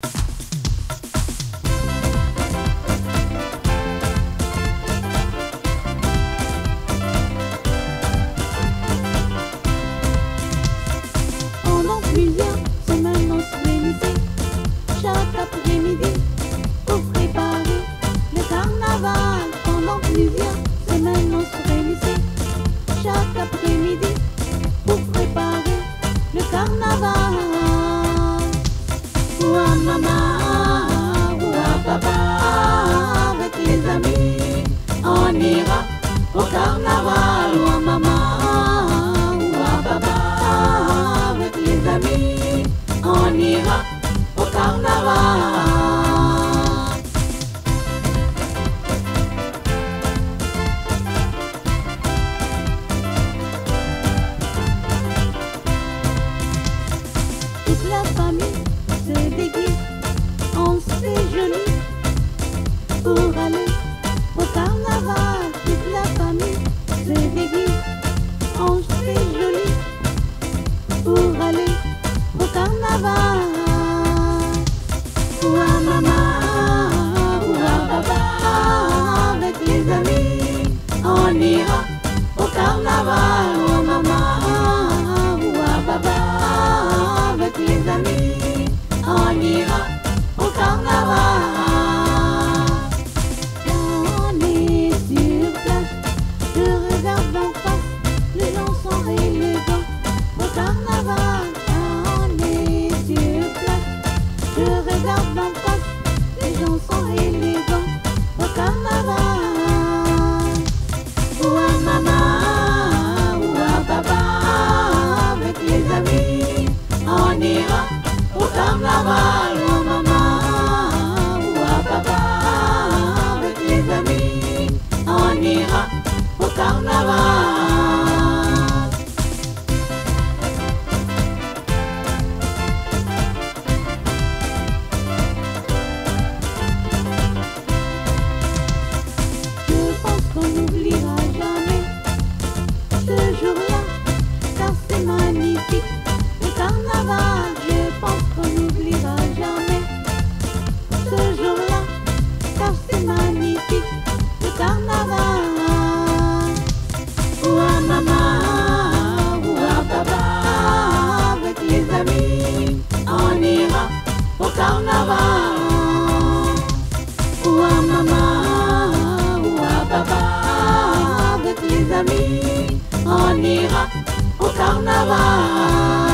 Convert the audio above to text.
Pendant plusieurs semaines on se réunissait chaque après-midi pour préparer le carnaval. Pendant plusieurs semaines on se réunissait chaque après-midi pour préparer le carnaval. Ouah maman, ouah papa, avec les amis on ira au carnaval. Ouah maman, ouah papa, avec les amis on ira au carnaval. Toute la famille se déguise, on se fait joli pour aller au carnaval. Toute la famille se déguise, on se fait joli pour aller au carnaval. Ouah maman, ouah papa, avec les amis on ira au carnaval. Ouah maman, ouah papa, avec les amis on ira au carnaval. Quand on est sur place, je regarde en face, les gens sont élégants au carnaval. Quand on est sur place, je regarde en face, les gens sont élégants au carnaval. Ouah maman, ouah papa, avec les amis on ira au carnaval. Ouah maman, ouah papa, avec les amis on ira au carnaval. Je pense qu'on n'oubliera jamais ce jour-là, car c'est magnifique, le carnaval. Je pense qu'on n'oubliera jamais ce jour-là, car c'est magnifique, le carnaval. Ouah maman, ouah papa, avec les amis on ira au carnaval. Ouah maman, ouah papa, avec les amis on ira au carnaval.